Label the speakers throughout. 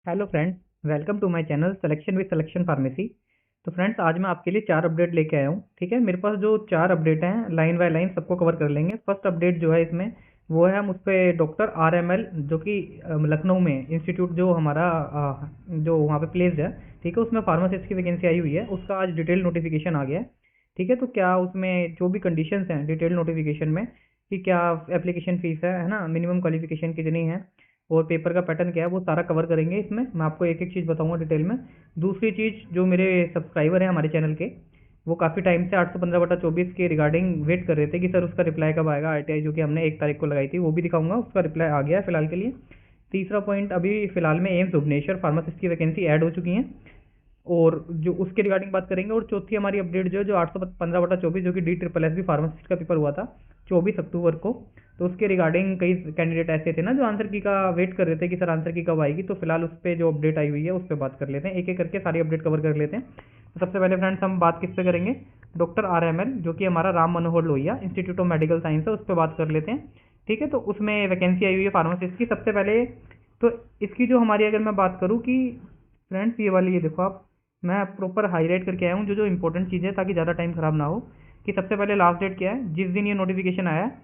Speaker 1: Hello friends, welcome to my channel selection with selection pharmacy. तो friends, आज मैं आपके लिए 4 अपडेट लेके आया हूँ। ठीक है, मेरे पास जो 4 अपडेट हैं लाइन बाय लाइन सबको कवर कर लेंगे। फर्स्ट अपडेट जो है इसमें वो है हम उस पर डॉक्टर RML जो कि लखनऊ में इंस्टीट्यूट जो हमारा जो वहाँ पे प्लेस्ड है। ठीक है, उसमें फार्मासिस्ट की वैकेंसी आई हुई है, उसका आज डिटेल नोटिफिकेशन आ गया है। ठीक है, तो क्या उसमें जो भी कंडीशंस हैं डिटेल नोटिफिकेशन में कि क्या एप्लीकेशन फ़ीस है ना, मिनिमम क्वालिफ़िकेशन कितनी है और पेपर का पैटर्न क्या है, वो सारा कवर करेंगे इसमें। मैं आपको एक एक चीज़ बताऊंगा डिटेल में। दूसरी चीज़, जो मेरे सब्सक्राइबर हैं हमारे चैनल के, वो काफ़ी टाइम से 815/24 के रिगार्डिंग वेट कर रहे थे कि सर उसका रिप्लाई कब आएगा। RTI जो कि हमने 1 तारीख को लगाई थी, वो भी दिखाऊंगा, उसका रिप्लाई आ गया है फिलहाल के लिए। तीसरा पॉइंट, अभी फिलहाल में एम्स भुवनेश्वर फार्मासिस्ट की वैकेंसी ऐड हो चुकी हैं और जो उसके रिगार्डिंग बात करेंगे। और चौथी हमारी अपडेट जो है, जो 815/24 जो कि DSSS फार्मासिस्ट का पेपर हुआ था 24 अक्टूबर को, तो उसके रिगार्डिंग कई कैंडिडेट ऐसे थे ना जो आंसर की का वेट कर रहे थे कि सर आंसर की कब आएगी। तो फिलहाल उस पर जो अपडेट आई हुई है उस पर बात कर लेते हैं, एक एक करके सारी अपडेट कवर कर लेते हैं। तो सबसे पहले फ्रेंड्स हम बात किस पे करेंगे, डॉक्टर RML जो कि हमारा Ram Manohar Lohia institute of medical science है, उस पर बात कर लेते हैं। ठीक है, तो उसमें वैकेंसी आई हुई है फार्मासिस्ट की। सबसे पहले तो इसकी जो हमारी, अगर मैं बात करूँ कि फ्रेंड्स ये वाली, ये देखो आप, मैं प्रॉपर हाईलाइट करके आया हूँ जो जो इंपॉर्टेंट चीज़ है, ताकि ज़्यादा टाइम खराब ना हो। कि सबसे पहले लास्ट डेट क्या है, जिस दिन ये नोटिफिकेशन आया है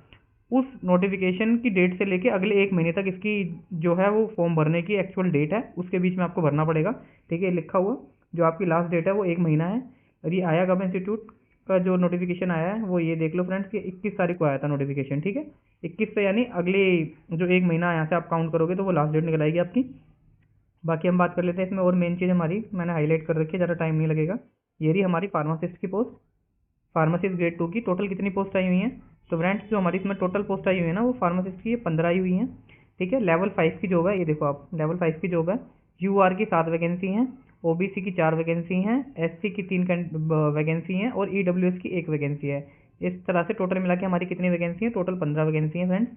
Speaker 1: उस नोटिफिकेशन की डेट से लेके अगले 1 महीने तक इसकी जो है वो फॉर्म भरने की एक्चुअल डेट है, उसके बीच में आपको भरना पड़ेगा। ठीक है, लिखा हुआ जो आपकी लास्ट डेट है वो 1 महीना है। और ये आया कब इंस्टीट्यूट का जो नोटिफिकेशन आया है वो ये देख लो फ्रेंड्स कि 21 तारीख को आया था नोटिफिकेशन। ठीक है, 21 से, यानी अगले जो 1 महीना यहाँ से आप काउंट करोगे तो वो लास्ट डेट निकल आएगी आपकी। बाकी हम बात कर लेते हैं इसमें और मेन चीज़ हमारी मैंने हाईलाइट कर रखी है, ज़्यादा टाइम नहीं लगेगा। ये रही हमारी फार्मासिस्ट की पोस्ट, फार्मासिस्ट ग्रेड 2 की टोटल कितनी पोस्ट आई हुई हैं। तो फ्रेंड्स, जो हमारी इसमें टोटल पोस्ट आई हुई है ना, वो फार्मासिस्ट की 15 आई हुई हैं। ठीक है, लेवल 5 की जॉब है, ये देखो आप, लेवल 5 की जॉब है। UR की 7 वैकेंसी हैं, OBC की 4 वैकेंसी हैं, SC की 3 वैकेंसी हैं और EWS की 1 वैकेंसी है। इस तरह से टोटल मिला के हमारी कितनी वैकेंसी है, टोटल 15 वैकेंसी हैं फ्रेंड्स।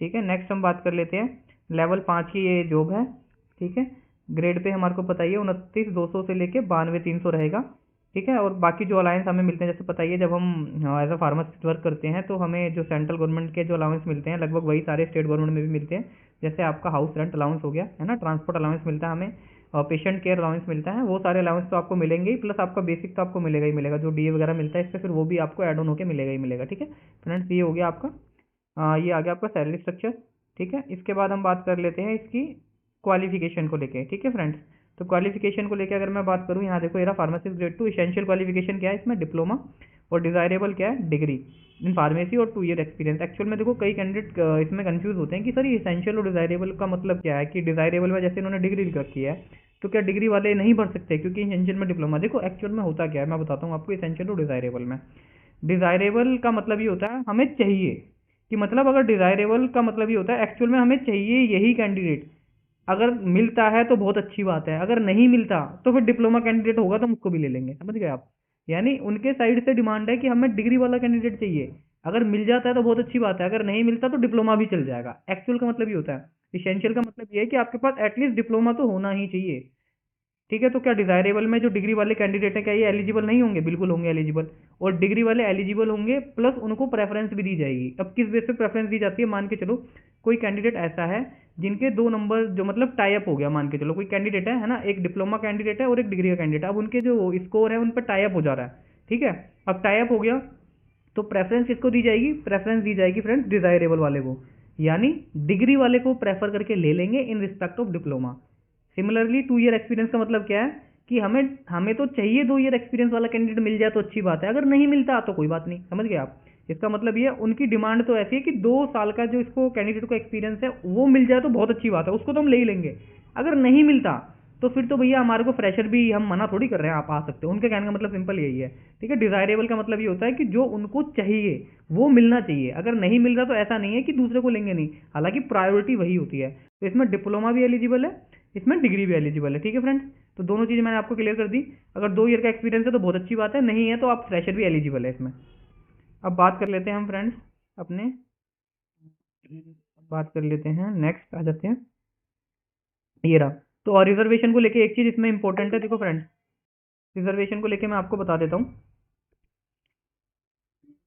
Speaker 1: ठीक है, नेक्स्ट हम बात कर लेते हैं, लेवल 5 की ये जॉब है। ठीक है, ग्रेड पे हमारे को पता ही है 29,200 से लेके 92,300 रहेगा। ठीक है, और बाकी जो अलाउंस हमें मिलते हैं, जैसे पता ही है, जब हम एज अ फार्मासिस्ट वर्क करते हैं तो हमें जो सेंट्रल गवर्नमेंट के जो अलाउंस मिलते हैं लगभग वही सारे स्टेट गवर्नमेंट में भी मिलते हैं। जैसे आपका हाउस रेंट अलाउंस हो गया है ना, ट्रांसपोर्ट अलाउंस मिलता है हमें, और पेशेंट केयर अलाउंस मिलता है, वो सारे अलाउंस तो आपको मिलेंगे ही, प्लस आपका बेसिक तो आपको मिलेगा ही मिलेगा। जो DA वगैरह मिलता है इस पर फिर वो भी आपको एड ऑन होकर मिलेगा ही मिलेगा। ठीक है फ्रेंड्स, ये हो गया आपका, ये आ गया आपका सैलरी स्ट्रक्चर। ठीक है, इसके बाद हम बात कर लेते हैं इसकी क्वालिफिकेशन को लेके। ठीक है फ्रेंड्स, तो क्वालिफिकेशन को लेके अगर मैं बात करूँ, यहाँ देखो, ये रहा फार्मासिस्ट ग्रेड 2, इसेंशियल क्वालिफिकेशन क्या है इसमें, डिप्लोमा, और डिज़ायरेबल क्या है, डिग्री इन फार्मेसी और 2 ईयर एक्सपीरियंस। एक्चुअल में देखो कई कैंडिडेट इसमें कंफ्यूज होते हैं कि सर ये इसेंशियल और डिज़ायरेबल का मतलब क्या है, कि डिज़ायरेबल में जैसे इन्होंने डिग्री लिख रखी है तो क्या डिग्री वाले नहीं भर सकते क्योंकि इसेंशियल में डिप्लोमा। देखो एक्चुअल में होता क्या है, मैं बताता हूँ आपको इसेंशियल और डिज़ायरेबल में। डिज़ायरेबल का मतलब ये होता है हमें चाहिए, कि मतलब अगर डिज़ायरेबल का मतलब ये होता है एक्चुअल में हमें चाहिए यही कैंडिडेट, अगर मिलता है तो बहुत अच्छी बात है, अगर नहीं मिलता तो फिर डिप्लोमा कैंडिडेट होगा तो हम उसको भी ले लेंगे। समझ गए आप, यानी उनके साइड से डिमांड है कि हमें डिग्री वाला कैंडिडेट चाहिए। अगर मिल जाता है तो बहुत अच्छी बात है, अगर नहीं मिलता तो डिप्लोमा भी चल जाएगा। एक्चुअल का मतलब ये होता है। इसेंशियल का मतलब ये है कि आपके पास एटलीस्ट डिप्लोमा तो होना ही चाहिए। ठीक है, तो क्या डिज़ायरेबल में जो डिग्री वाले कैंडिडेट हैं क्या ये एलिजिबल नहीं होंगे, बिल्कुल होंगे एलिजिबल। और डिग्री वाले एलिजिबल होंगे, प्लस उनको प्रेफरेंस भी दी जाएगी। अब किस बेस पे प्रेफरेंस दी जाती है, मान के चलो कोई कैंडिडेट ऐसा है जिनके 2 नंबर जो मतलब टाई अप हो गया, मान के चलो कोई कैंडिडेट है ना, एक डिप्लोमा कैंडिडेट है और एक डिग्री का कैंडिडेट है, अब उनके जो स्कोर है उन पर टाई अप हो जा रहा है। ठीक है, अब टाई अप हो गया तो प्रेफरेंस किसको दी जाएगी, प्रेफरेंस दी जाएगी फ्रेंड्स डिज़ायरेबल वाले को, यानी डिग्री वाले को प्रेफर करके ले लेंगे in respect of diploma. Similarly 2 year experience का मतलब क्या है, कि हमें हमें तो चाहिए 2 ईयर एक्सपीरियंस वाला कैंडिडेट मिल जाए तो अच्छी बात है, अगर नहीं मिलता तो कोई बात नहीं। समझ गए आप, इसका मतलब ये उनकी डिमांड तो ऐसी है कि 2 साल का जो इसको कैंडिडेट को एक्सपीरियंस है वो मिल जाए तो बहुत अच्छी बात है, उसको तो हम ले ही लेंगे। अगर नहीं मिलता तो फिर तो भैया हमारे को फ्रेशर भी हम मना थोड़ी कर रहे हैं, आप आ सकते हो। उनके कहने का मतलब सिंपल यही है। ठीक है, डिज़ायरेबल का मतलब ये होता है कि जो उनको चाहिए वो मिलना चाहिए, अगर नहीं मिल रहा तो ऐसा नहीं है कि दूसरे को लेंगे नहीं, हालांकि प्रायोरिटी वही होती है। तो इसमें डिप्लोमा भी एलिजिबल है, इसमें डिग्री भी एलिजिबल है। ठीक है फ्रेंड्स, तो दोनों चीज़ें मैंने आपको क्लियर कर दी। अगर 2 ईयर का एक्सपीरियंस है तो बहुत अच्छी बात है, नहीं है तो आप फ्रेशर भी एलिजिबल है इसमें। अब बात कर लेते हैं हम फ्रेंड्स अपने, बात कर लेते हैं, नेक्स्ट आ जाते हैं, ये रहा। तो और रिजर्वेशन को लेके एक चीज़ इसमें इंपॉर्टेंट है, देखो फ्रेंड्स, रिजर्वेशन को लेके मैं आपको बता देता हूँ।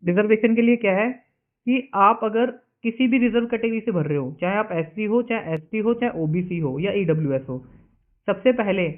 Speaker 1: रिजर्वेशन के लिए क्या है कि आप अगर किसी भी रिजर्व कैटेगरी से भर रहे हो, चाहे आप SC हो, चाहे ST हो, चाहे OBC हो या EWS हो, सबसे पहले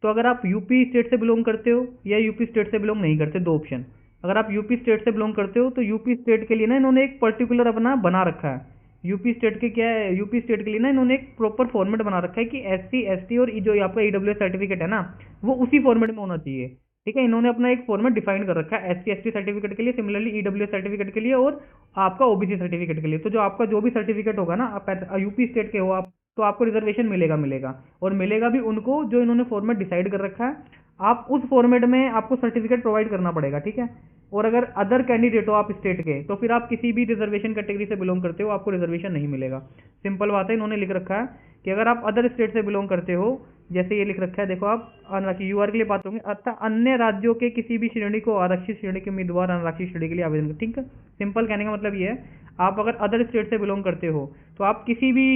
Speaker 1: तो अगर आप यूपी स्टेट से बिलोंग करते हो या यूपी स्टेट से बिलोंग नहीं करते, दो ऑप्शन। अगर आप यूपी स्टेट से बिलोंग करते हो तो यूपी स्टेट के लिए ना इन्होंने एक पर्टिकुलर अपना बना रखा है। यूपी स्टेट के क्या है, यूपी स्टेट के लिए ना इन्होंने एक प्रॉपर फॉर्मेट बना रखा है कि एससी एसटी और जो आपका ईडब्ल्यूएस सर्टिफिकेट है ना, वो उसी फॉर्मेट में होना चाहिए। ठीक है, इन्होंने अपना एक फॉर्मेट डिफाइन कर रखा है एससी एसटी सर्टिफिकेट के लिए, सिमिलरली ईडब्ल्यूएस सर्टिफिकेट के लिए और आपका ओबीसी सर्टिफिकेट के लिए। तो जो आपका जो भी सर्टिफिकेट होगा ना, आप यूपी स्टेट के हो आप, तो आपको रिजर्वेशन मिलेगा मिलेगा और मिलेगा भी उनको जो इन्होंने फॉर्मेट डिसाइड कर रखा है। आप उस फॉर्मेट में आपको सर्टिफिकेट प्रोवाइड करना पड़ेगा। ठीक है, और अगर अदर कैंडिडेट हो आप स्टेट के, तो फिर आप किसी भी रिजर्वेशन कैटेगरी से बिलोंग करते हो, आपको रिजर्वेशन नहीं मिलेगा। सिंपल बात है, इन्होंने लिख रखा है कि अगर आप अदर स्टेट से बिलोंग करते हो, जैसे ये लिख रखा है, देखो आप अनारक्षित यूआर के लिए बात होंगे, अतः अन्य राज्यों के किसी भी श्रेणी को आरक्षित श्रेणी के उम्मीदवार अनारक्षित श्रेणी के लिए आवेदन कर। ठीक है, सिंपल कहने का मतलब ये है, आप अगर अदर स्टेट से बिलोंग करते हो तो आप किसी भी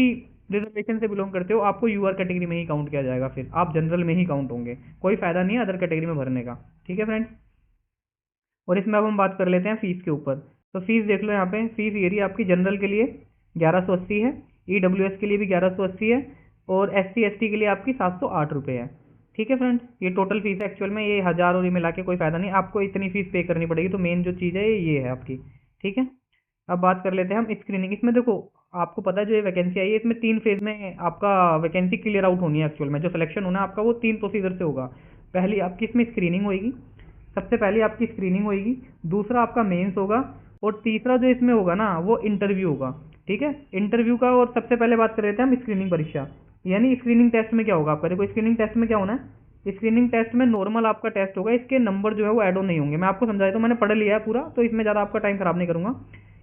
Speaker 1: रिजर्वेशन से बिलोंग करते हो, आपको यूआर कैटेगरी में ही काउंट किया जाएगा, फिर आप जनरल में ही काउंट होंगे। कोई फायदा नहीं है अदर कैटेगरी में भरने का। ठीक है फ्रेंड्स, और इसमें अब हम बात कर लेते हैं फीस के ऊपर। तो फीस देख लो, यहाँ पे फीस ये रही आपकी, जनरल के लिए 1180 है, ईडब्ल्यूएस के लिए भी 1180 है और एससी एसटी के लिए आपकी 708 रुपये है। ठीक है फ्रेंड्स, ये टोटल फीस है। एक्चुअल में ये 1000 और ये मिला के कोई फायदा नहीं, आपको इतनी फीस पे करनी पड़ेगी। तो मेन जो चीज़ है ये है आपकी। ठीक है, अब बात कर लेते हैं हम स्क्रीनिंग। इसमें देखो, आपको पता है जो ये वैकेंसी आई है, इसमें 3 फेज में आपका वैकेंसी क्लियर आउट होनी है। एक्चुअल में जो सिलेक्शन होना है आपका, वो 3 प्रोसीजर से होगा। पहली आपकी इसमें स्क्रीनिंग होगी, सबसे पहले आपकी स्क्रीनिंग होगी, दूसरा आपका मेंस होगा और तीसरा जो इसमें होगा ना, वो इंटरव्यू होगा। ठीक है, इंटरव्यू का, और सबसे पहले बात कर लेते हैं हम स्क्रीनिंग परीक्षा। यानी स्क्रीनिंग टेस्ट में क्या होगा आपका, देखो स्क्रीनिंग टेस्ट में क्या होना है, स्क्रीनिंग टेस्ट में नॉर्मल आपका टेस्ट होगा, इसके नंबर जो है वो ऐड ऑन नहीं होंगे। मैं आपको समझाया, तो मैंने पढ़ लिया है पूरा, तो इसमें ज़्यादा आपका टाइम खराब नहीं करूंगा।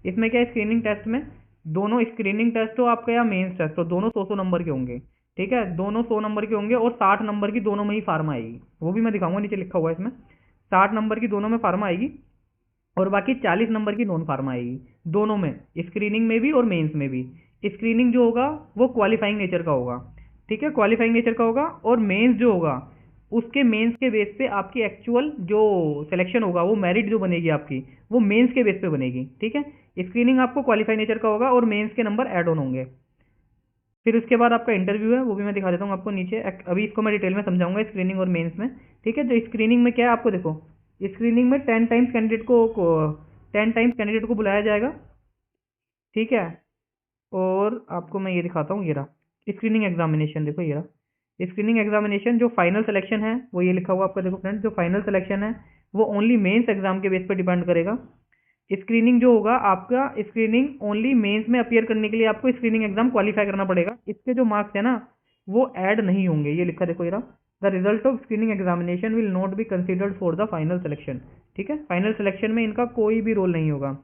Speaker 1: इसमें क्या है, स्क्रीनिंग टेस्ट में दोनों स्क्रीनिंग टेस्ट हो आपका या मेंस टेस्ट हो, दोनों 100 नंबर के होंगे। ठीक है, दोनों 100 नंबर के होंगे और 60 नंबर की दोनों में ही फार्मा आएगी, वो भी मैं दिखाऊंगा, नीचे लिखा हुआ है इसमें। 60 नंबर की दोनों में फार्मा आएगी और बाकी 40 नंबर की नॉन फार्मा आएगी, दोनों में, स्क्रीनिंग में भी और मेंस में भी। स्क्रीनिंग जो होगा वो क्वालिफाइंग नेचर का होगा। ठीक है, क्वालिफाइंग नेचर का होगा। और मेंस जो होगा, उसके मेंस के बेस पे आपकी एक्चुअल जो सिलेक्शन होगा, वो मेरिट जो बनेगी आपकी, वो मेंस के बेस पे बनेगी। ठीक है, स्क्रीनिंग आपको क्वालिफाइंग नेचर का होगा और मेंस के नंबर ऐड ऑन होंगे। फिर उसके बाद आपका इंटरव्यू है, वो भी मैं दिखा देता हूँ आपको नीचे। अभी इसको मैं डिटेल में समझाऊंगा स्क्रीनिंग और मेंस में। ठीक है, जो स्क्रीनिंग में क्या है, आपको देखो, स्क्रीनिंग में 10 टाइम्स कैंडिडेट को 10 टाइम्स कैंडिडेट को बुलाया जाएगा। ठीक है, और आपको मैं ये दिखाता हूँ, ये रहा स्क्रीनिंग एग्जामिनेशन। देखो ये रहा स्क्रीनिंग एग्जामिनेशन। जो फाइनल सिलेक्शन है वो ये लिखा हुआ आपका, देखो फ्रेंड्स, जो फाइनल सिलेक्शन है वो ओनली मेंस एग्जाम के बेस पर डिपेंड करेगा। स्क्रीनिंग जो होगा आपका, स्क्रीनिंग ओनली मेंस में अपीयर करने के लिए आपको स्क्रीनिंग एग्जाम क्वालिफाई करना पड़ेगा। इसके जो मार्क्स है ना, वो ऐड नहीं होंगे। ये लिखा देखो, ये रहा, the result of screening examination will not be considered for the final selection. ठीक है, फाइनल सिलेक्शन में इनका कोई भी रोल नहीं होगा।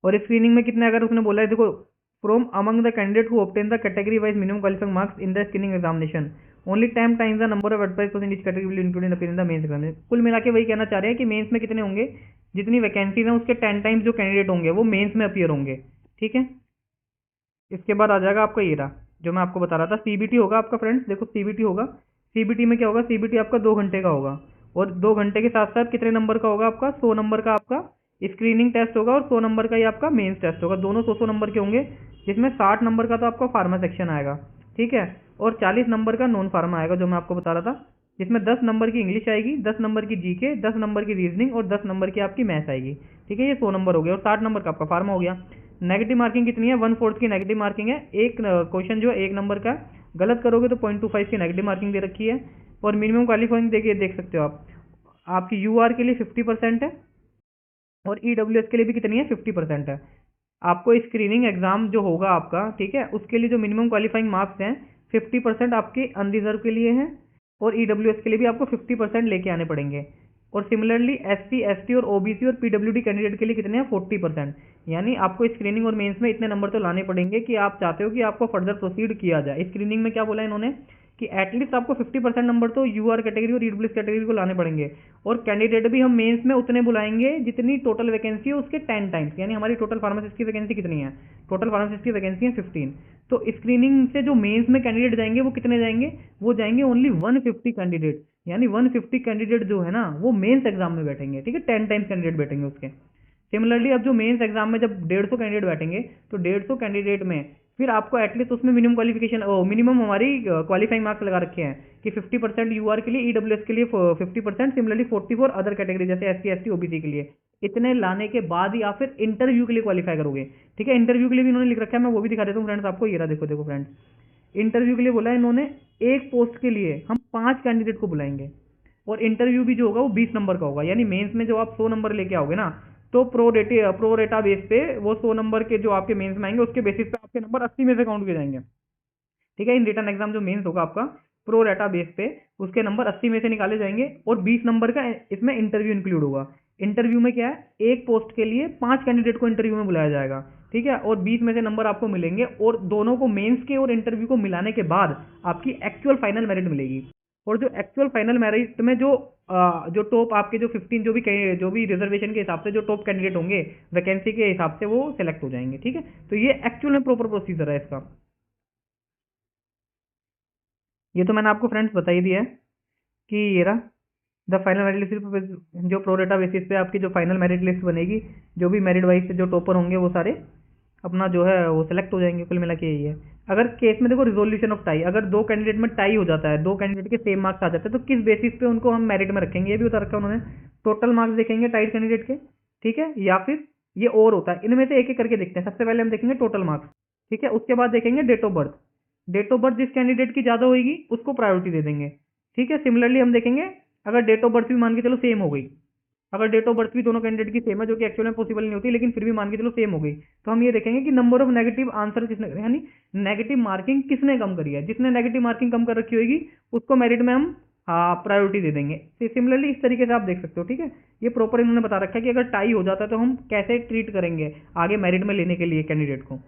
Speaker 1: और स्क्रीनिंग में कितने, अगर उसने बोला है, देखो, from among the candidate who obtain the category wise minimum qualifying marks in the screening examination only 10 times the number of advice in each category will include in the mains examination. कुल मिला के वही कहना चाह रहे हैं कि mains में कितने होंगे, जितनी वैकेंसीज हैं उसके 10 टाइम्स जो कैंडिडेट होंगे वो मेंस में अपीयर होंगे। ठीक है, इसके बाद आ जाएगा आपका ये रहा, जो मैं आपको बता रहा था, सीबीटी होगा आपका। फ्रेंड्स देखो, सीबीटी होगा। सीबीटी में क्या होगा, सीबीटी आपका 2 घंटे का होगा और 2 घंटे के साथ साथ कितने नंबर का होगा आपका, 100 नंबर का आपका स्क्रीनिंग टेस्ट होगा और 100 नंबर का ही आपका मेंस टेस्ट होगा। दोनों 100 नंबर के होंगे, जिसमें 60 नंबर का तो आपका फार्मा सेक्शन आएगा। ठीक है, और 40 नंबर का नॉन फार्मा आएगा, जो मैं आपको बता रहा था, जिसमें 10 नंबर की इंग्लिश आएगी, 10 नंबर की जीके, 10 नंबर की रीजनिंग और 10 नंबर की आपकी मैथ्स आएगी। ठीक है, ये 100 नंबर हो गया और 60 नंबर का आपका फार्मा हो गया। नेगेटिव मार्किंग कितनी है, 1/4 की नेगेटिव मार्किंग है। एक क्वेश्चन जो है 1 नंबर का, गलत करोगे तो 0.25 की नेगेटिव मार्किंग दे रखी है। और मिनिमम क्वालिफाइंग देखिए, देख सकते हो आप, आपकी यूआर के लिए 50% है और ईडब्ल्यूएस के लिए भी कितनी है, 50% है। आपको स्क्रीनिंग एग्जाम जो होगा आपका, ठीक है, उसके लिए जो मिनिमम क्वालिफाइंग मार्क्स हैं, 50% आपके अनरिजर्व के लिए हैं और ईडब्ल्यूएस के लिए भी आपको 50% लेके आने पड़ेंगे। और सिमिलरली एससी एसटी और ओबीसी और पीडब्ल्यूडी कैंडिडेट के लिए कितने हैं, 40%। यानी आपको स्क्रीनिंग और मेंस में इतने नंबर तो लाने पड़ेंगे कि आप चाहते हो कि आपको फर्दर प्रोसीड किया जाए। स्क्रीनिंग में क्या बोला इन्होंने कि एटलीस्ट आपको 50% नंबर तो यूआर कैटेगरी और ईडब्ल्यूएस कैटेगरी को लाने पड़ेंगे। और कैंडिडेट भी हम मेंस में उतने बुलाएंगे जितनी टोटल वैकेंसी है उसके 10 टाइम्स। यानी हमारी टोटल फार्मासिस्ट की वैकेंसी कितनी है, टोटल फार्मासिस्ट की वैकेंसी है 15। तो स्क्रीनिंग से जो मेंस में कैंडिडेट जाएंगे वो कितने जाएंगे, वो जाएंगे ओनली 150 कैंडिडेट। यानी 150 कैंडिडेट जो है ना, वो मेंस एग्जाम में बैठेंगे। ठीक है, 10 टाइम्स कैंडिडेट बैठेंगे उसके। सिमिलरली अब जो मेंस एग्जाम में जब 150 कैंडिडेट बैठेंगे, तो 150 कैंडिडेट में फिर आपको एटलीस्ट उसमें मिनिमम क्वालिफिकेशन मिनिमम हमारी क्वालिफाइंग मार्क्स लगा रखे हैं कि 50% यूआर के लिए, ईडब्ल्यूएस के लिए 50%, सिमिलरली 40 फॉर अदर कैटेगरी जैसे एससी एसटी ओबीसी के लिए। इतने लाने के बाद ही आप फिर इंटरव्यू के लिए क्वालिफाई करोगे। ठीक है, इंटरव्यू के लिए भी इन्होंने लिख रखा है, मैं वो भी दिखा देता हूँ फ्रेंड्स आपको। ये रहा, देखो देखो फ्रेंड्स, इंटरव्यू के लिए बोला है इन्होंने, एक पोस्ट के लिए हम 5 कैंडिडेट को बुलाएंगे और इंटरव्यू भी जो होगा वो 20 नंबर का होगा। यानी मेंस में जो आप 100 नंबर लेके आओगे ना, तो प्रो रेटा बेस पे वो 100 नंबर के जो आपके मेंस में आएंगे उसके बेसिस पे आपके नंबर 80 में से काउंट किए जाएंगे। ठीक है, इन रिटर्न एग्जाम जो मेंस होगा आपका प्रो रेटा बेस पे, उसके नंबर 80 में से निकाले जाएंगे और 20 नंबर का इसमें इंटरव्यू इंक्लूड होगा। इंटरव्यू में क्या है, एक पोस्ट के लिए 5 कैंडिडेट को इंटरव्यू में बुलाया जाएगा। ठीक है, और 20 में से नंबर आपको मिलेंगे और दोनों को, मेंस के और इंटरव्यू को मिलाने के बाद आपकी एक्चुअल फाइनल मेरिट मिलेगी। और जो एक्चुअल फाइनल मेरिट में जो टॉप आपके जो 15 जो भी रिजर्वेशन के हिसाब से जो टॉप कैंडिडेट होंगे वैकेंसी के हिसाब से, वो सिलेक्ट हो जाएंगे। ठीक है, तो ये एक्चुअल में प्रॉपर प्रोसीजर है इसका। ये तो मैंने आपको फ्रेंड्स बता ही दिया है कि ये रहा द फाइनल मेरिट लिस्ट, जो प्रोरेटा बेसिस पे आपकी जो फाइनल मेरिट लिस्ट बनेगी, जो भी मेरिट वाइज से जो टॉपर होंगे वो सारे अपना जो है वो सिलेक्ट हो जाएंगे। कुल मिला के यही है। अगर केस में देखो रिजोल्यूशन ऑफ टाई, अगर दो कैंडिडेट में टाई हो जाता है, दो कैंडिडेट के सेम मार्क्स आ जाते हैं, तो किस बेसिस पे उनको हम मेरिट में रखेंगे, ये भी बता रखा है उन्होंने। टोटल मार्क्स देखेंगे टाइड कैंडिडेट के, ठीक है, या फिर ये और होता है, इनमें से एक एक करके देखते हैं। सबसे पहले हम देखेंगे टोटल मार्क्स, ठीक है, उसके बाद देखेंगे date of birth. Date of birth जिस कैंडिडेट की ज्यादा होगी उसको प्रायोरिटी दे देंगे। ठीक है, सिमिलरली हम देखेंगे अगर डेट ऑफ बर्थ भी मान के चलो सेम हो गई, अगर डेट ऑफ बर्थ भी दोनों कैंडिडेट की सेम है, जो कि एक्चुअल में पॉसिबल नहीं होती, लेकिन फिर भी मान के चलो सेम हो गई, तो हम ये देखेंगे कि नंबर ऑफ नेगेटिव आंसर किसने, यानी नेगेटिव मार्किंग किसने कम करी है। जिसने नेगेटिव मार्किंग कम कर रखी होगी उसको मेरिट में हम प्रायोरिटी दे देंगे। सिमिलरली इस तरीके से आप देख सकते हो। ठीक है, ये प्रॉपर इन्होंने बता रखा है कि अगर टाई हो जाता है तो हम कैसे ट्रीट करेंगे आगे मेरिट में लेने के लिए कैंडिडेट को।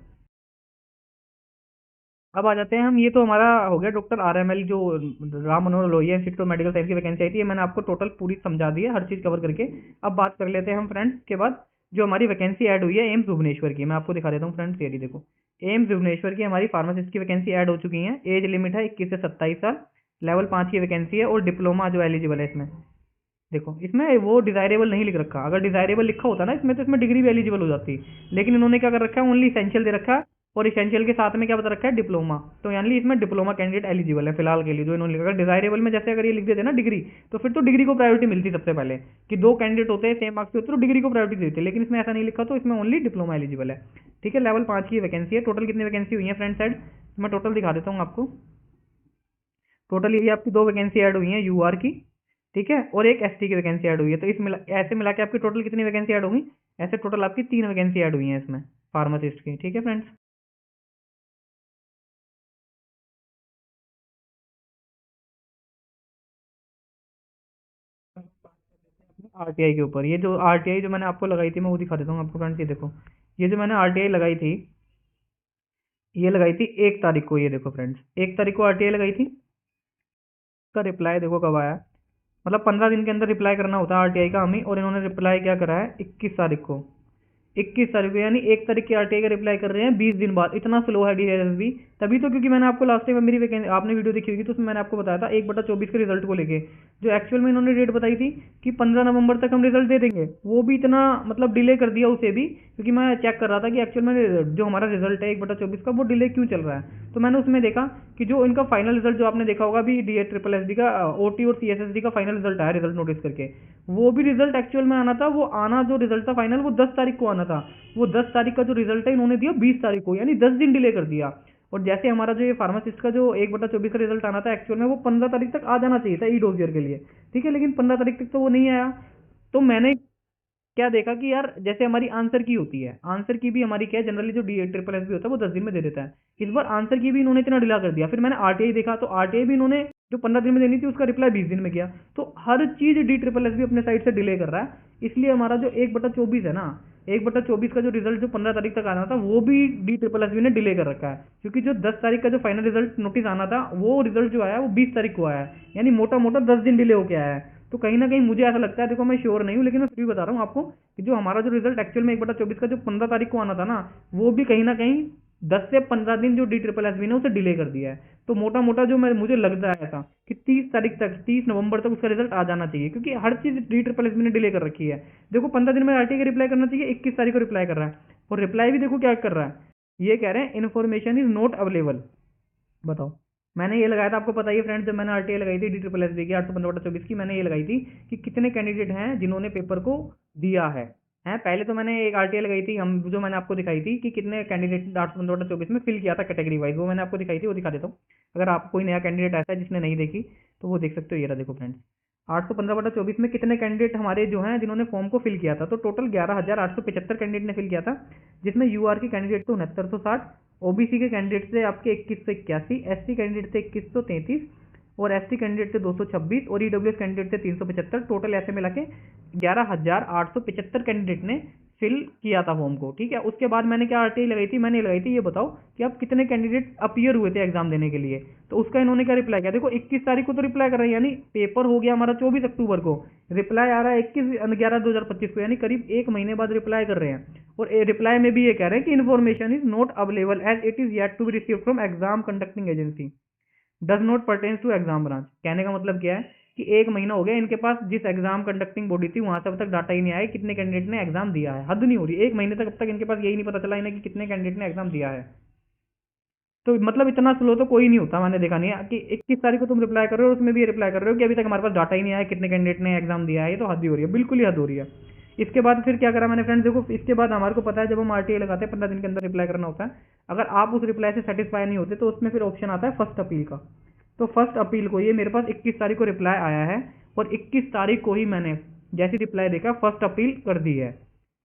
Speaker 1: अब आ जाते हैं हम, ये तो हमारा हो गया डॉक्टर आरएमएल, जो Ram Manohar Lohia institute of medical science की वैकेंसी आई थी। ये मैंने आपको टोटल पूरी समझा दी है, हर चीज़ कवर करके। अब बात कर लेते हैं हम फ्रेंड्स के बाद जो हमारी वैकेंसी ऐड हुई है एम्स भुवनेश्वर की। मैं आपको दिखा देता हूँ फ्रेंड्स, ये देखो, एम्स भुवनेश्वर की हमारी फार्मासिस्ट की वैकेंसी ऐड हो चुकी है। एज लिमिट है 21 से 27 साल, लेवल 5 की वैकेंसी है और डिप्लोमा जो एलिजिबल है इसमें। देखो, इसमें वो डिजायरेबल नहीं लिख रखा, अगर डिजायरेबल लिखा होता ना इसमें तो इसमें डिग्री भी एलिजिबल हो जाती, लेकिन इन्होंने क्या कर रखा है, ओनली इसेंशियल दे रखा है। और इसेंशियल के साथ में क्या बता रखा है, डिप्लोमा। तो यानी इसमें डिप्लोमा कैंडिडेट एलिजिबल है फिलहाल के लिए, जो इन्होंने लिखा। डिजायरेबल में जैसे अगर ये लिख देते ना डिग्री, तो फिर तो डिग्री को प्रायोरिटी मिलती सबसे पहले, कि दो कैंडिडेट होते हैं सेम मार्क्स के होते तो डिग्री को प्रायोरिटी देते, लेकिन इसमें ऐसा नहीं लिखा, तो इसमें ओनली डिप्लोमा एलिजिबल है। ठीक है, लेवल 5 की वैकेंसी है। टोटल कितनी वैकेंसी हुई है फ्रेंड साइड, मैं टोटल दिखा देता हूँ आपको। टोटल ये आपकी दो वैकेंसी ऐड हुई है यूआर की, ठीक है, और एक एसटी की वैकेंसी ऐड हुई है। तो ऐसे मिला के आपकी टोटल कितनी वैकेंसी ऐड होगी, ऐसे टोटल आपकी 3 वैकेंसी ऐड हुई है इसमें फार्मासिस्ट की। ठीक है फ्रेंड्स, आरटीआई के ऊपर, ये जो आरटीआई जो मैंने आपको लगाई थी मैं वो दिखा देता हूँ आपको फ्रेंड्स। ये देखो, ये जो मैंने आरटीआई लगाई थी, ये लगाई थी 1 तारीख को। ये देखो फ्रेंड्स, 1 तारीख को आरटीआई लगाई थी। इसका रिप्लाई देखो कब आया, मतलब 15 दिन के अंदर रिप्लाई करना होता है आरटीआई का हमें, और इन्होंने रिप्लाई क्या करा है 21 तारीख को। 21 तारीख को, यानी 1 तारीख की आरटीआई का रिप्लाई कर रहे हैं 20 दिन बाद। इतना स्लो है डीएसएसबी। तभी तो, क्योंकि मैंने आपको लास्ट टाइम मेरी वैकेंसी, आपने वीडियो देखी होगी तो उसमें मैंने आपको बताया था 1/24 के रिजल्ट को लेके, जो एक्चुअल में इन्होंने डेट बताई थी कि 15 नवंबर तक हम रिजल्ट दे देंगे, वो भी इतना मतलब डिले कर दिया उसे भी, क्योंकि मैं चेक कर रहा था कि एक्चुअल में जो हमारा रिजल्ट है 1/24 का वो डिले क्यों चल रहा है। तो मैंने उसमें देखा कि जो इनका फाइनल रिजल्ट जो आपने देखा होगा अभी डी ट्रिपल एस डी का ओटी और सीएसएसडी का फाइनल रिजल्ट आया रिजल्ट नोटिस करके, वो भी रिजल्ट एक्चुअल में आना था, वो आना जो रिजल्ट था फाइनल वो 10 तारीख को आना था। वो 10 तारीख का जो रिजल्ट है इन्होंने दिया 20 तारीख को, यानी 10 दिन डिले कर दिया। और जैसे हमारा जो ये फार्मासिस्ट का जो 1/24 का रिजल्ट आना था एक्चुअल में वो 15 तारीख तक आ जाना चाहिए था ई डोजियर के लिए। ठीक है, लेकिन 15 तारीख तक तो वो नहीं आया। तो मैंने क्या देखा कि यार जैसे हमारी आंसर की होती है, आंसर की भी हमारी क्या है जनरली जो डी ट्रिपल एस भी होता है वो 10 दिन में दे देता है। इस बार आंसर की भी इन्होंने इतना डिला कर दिया। फिर मैंने आरटीआई देखा तो आरटीआई भी इन्होंने जो 15 दिन में देनी थी उसका रिप्लाई 20 दिन में किया। तो हर चीज डी ट्रिपल एस भी अपने साइड से डिले कर रहा है। इसलिए हमारा जो 1/24 है ना, 1/24 का जो रिजल्ट जो 15 तारीख तक आना था वो भी डी ट्रिपल एस ने डिले कर रखा है, क्योंकि जो 10 तारीख का जो फाइनल रिजल्ट नोटिस आना था वो रिजल्ट जो आया वो 20 तारीख को आया है, यानी मोटा मोटा 10 दिन डिले होके आया है। तो कहीं ना कहीं मुझे ऐसा लगता है, देखो मैं श्योर नहीं हूँ लेकिन मैं फिर भी बता रहा हूँ आपको, कि जो हमारा जो रिजल्ट एक्चुअल में 1/24 का जो 15 तारीख को आना था ना, वो भी कहीं ना कहीं 10 से 15 दिन जो डी ट्रिपल एस बी ने उसे डिले कर दिया है। तो मोटा मोटा जो मैं मुझे लगता है ऐसा कि 30 तारीख तक, 30 नवंबर तक उसका रिजल्ट आ जाना चाहिए, क्योंकि हर चीज डी ट्रिपल एस बी ने डिले कर रखी है। देखो 15 दिन में आरटी का रिप्लाई करना चाहिए, 21 तारीख को रिप्लाई कर रहा है, और रिप्लाई भी देखो क्या कर रहा है, ये कह रहे हैं इन्फॉर्मेशन इज नॉट अवेलेबल। बताओ, मैंने ये लगाया था, आपको पता ही है फ्रेंड्स, जब मैंने आरटीआई लगाई थी DSSB की 815/24 की, मैंने ये लगाई थी कि कितने कैंडिडेट हैं जिन्होंने पेपर को दिया है। पहले तो मैंने एक आरटीआई लगाई थी, हम जो मैंने आपको दिखाई थी कि कितने कैंडिडेट 815/24 में फिल किया था कैटेगरी वाइज, वो मैंने आपको दिखाई थी, वो दिखा देता हूँ। अगर आप कोई नया कैंडिडेट ऐसा है जिसने नहीं देखी तो वो देख सकते हो। ये रहा, देखो फ्रेंड्स, 815/24 में कितने कैंडिडेट हमारे जो हैं जिन्होंने फॉर्म को फिल किया था, तो टोटल 11,875 कैंडिडेट ने फिल किया था, जिसमें यूआर के कैंडिडेट थे 6960, ओबीसी के कैंडिडेट थे आपके 2181, एससी कैंडिडेट थे 2133 और एसटी कैंडिडेट थे 226 और ईडब्ल्यूएस कैंडिडेट थे 375। टोटल ऐसे मिला के 11,875 कैंडिडेट ने फिल किया था फॉर्म को। ठीक है, उसके बाद मैंने क्या आरटीआई लगाई थी, मैंने लगाई थी ये बताओ कि अब कितने कैंडिडेट अपीयर हुए थे एग्जाम देने के लिए। तो उसका इन्होंने क्या रिप्लाई किया, देखो 21 तारीख को तो रिप्लाई कर रहे हैं, यानी पेपर हो गया हमारा 24 अक्टूबर को, रिप्लाई आ रहा है 21/11/2025 को, यानी करीब एक महीने बाद रिप्लाई कर रहे हैं। और रिप्लाई में भी ये कह रहे हैं कि information is not available as it is yet to be received from exam conducting agency, does not pertains to exam branch. कहने का मतलब क्या है कि एक महीना हो गया इनके पास, जिस एग्जाम कंडक्टिंग बॉडी थी वहां से अब तक डाटा ही नहीं आया कितने कैंडिडेट ने एग्जाम दिया है। हद नहीं हो रही, एक महीने तक अब तक इनके पास यही नहीं पता चला इन्हें कि कितने कैंडिडेट ने एग्जाम दिया है। तो मतलब इतना स्लो तो कोई नहीं होता, मैंने देखा नहीं है कि 21 तारीख को तुम रिप्लाई कर रहे हो, उसमें भी रिप्लाई कर रहे हो कि अभी तक हमारे पास डाटा ही नहीं आया कितने कैंडिडेट ने एग्जाम दिया है। ये तो हद ही हो रही है, बिल्कुल ही हद हो रही है। इसके बाद फिर क्या करा मैंने फ्रेंड्स, देखो इसके बाद हमारे को पता है जब हम आरटीआई लगाते हैं 15 दिन के अंदर रिप्लाई करना होता है। अगर आप उस रिप्लाई से सेटिस्फाई नहीं होते तो उसमें फिर ऑप्शन आता है फर्स्ट अपील का। तो फर्स्ट अपील को, ये मेरे पास 21 तारीख को रिप्लाई आया है और 21 तारीख को ही मैंने जैसी रिप्लाई देखा फर्स्ट अपील कर दी है।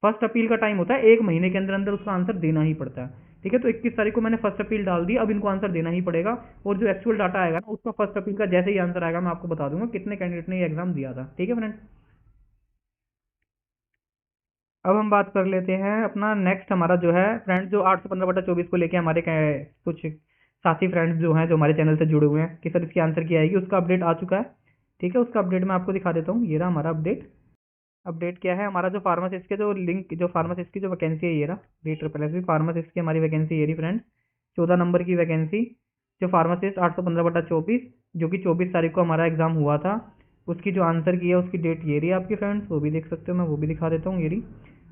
Speaker 1: फर्स्ट अपील का टाइम होता है एक महीने के अंदर अंदर उसका आंसर देना ही पड़ता है। ठीक है, तो 21 तारीख को मैंने फर्स्ट अपील डाल दी, अब इनको आंसर देना ही पड़ेगा। और जो एक्चुअल डाटा आएगा ना उसका फर्स्ट अपील का जैसे ही आंसर आएगा मैं आपको बता दूंगा कितने कैंडिडेट ने ये एग्जाम दिया था। ठीक है फ्रेंड्स, अब हम बात कर लेते हैं अपना नेक्स्ट, हमारा जो है फ्रेंड्स जो 815/24 को लेके हमारे कुछ साथी फ्रेंड्स जो हैं जो हमारे चैनल से जुड़े हुए हैं कि सर इसकी आंसर की आएगी, उसका अपडेट आ चुका है। ठीक है, उसका अपडेट मैं आपको दिखा देता हूँ। ये रहा हमारा अपडेट। अपडेट क्या है हमारा, जो फार्मासिस्ट के जो लिंक, जो फार्मासिस्ट की जो वैकेंसी है ये रहा, DSSB फार्मासिस्ट की हमारी वैकेंसी ये रही फ्रेंड्स, 14 नंबर की वैकेंसी, जो फार्मासिस्ट 815/24, जो कि 24 तारीख को हमारा एग्जाम हुआ था, उसकी जो आंसर की है उसकी डेट ये रही आपकी फ्रेंड्स, वो भी देख सकते हो, मैं वो भी दिखा देता हूँ। ये रही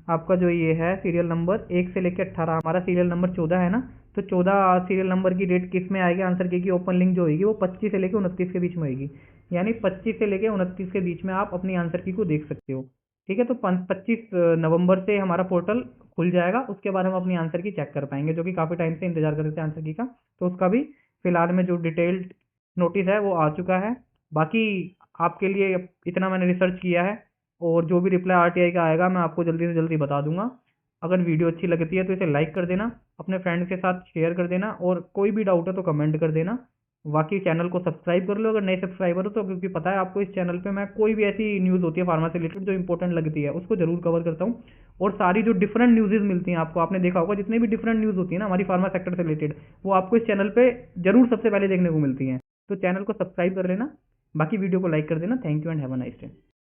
Speaker 1: आपका जो ये है सीरियल नंबर 1 से लेकर 18, हमारा सीरियल नंबर 14 है ना, तो 14 सीरियल नंबर की डेट किस में आएगी आंसर की ओपन लिंक जो होगी वो 25 से लेकर 29 के बीच में होगी, यानी 25 से लेकर 29 के बीच में आप अपनी आंसर की को देख सकते हो। ठीक है, तो 25 नवंबर से हमारा पोर्टल खुल जाएगा, उसके बाद हम अपनी आंसर की चेक कर पाएंगे, जो कि काफ़ी टाइम से इंतजार कर रहे थे आंसर की का। तो उसका भी फिलहाल में जो डिटेल्ड नोटिस है वो आ चुका है। बाकी आपके लिए इतना मैंने रिसर्च किया है, और जो भी रिप्लाई आरटीआई का आएगा मैं आपको जल्दी से जल्दी बता दूंगा। अगर वीडियो अच्छी लगती है तो इसे लाइक कर देना, अपने फ्रेंड के साथ शेयर कर देना, और कोई भी डाउट है तो कमेंट कर देना। बाकी चैनल को सब्सक्राइब कर लो अगर नए सब्सक्राइबर हो तो, क्योंकि पता है आपको इस चैनल पे मैं कोई भी ऐसी न्यूज़ होती है फार्मा से रिलेटेड जो इंपॉर्टेंट लगती है उसको जरूर कवर करता हूँ। और सारी जो डिफरेंट न्यूज़ेज मिलती हैं आपको, आपने देखा होगा जितने भी डिफरेंट न्यूज़ होती है ना हमारी फार्मा सेक्टर से रिलेटेड, वो आपको इस चैनल पे जरूर सबसे पहले देखने को मिलती हैं। तो चैनल को सब्सक्राइब कर लेना, बाकी वीडियो को लाइक कर देना। Thank you and have a nice day.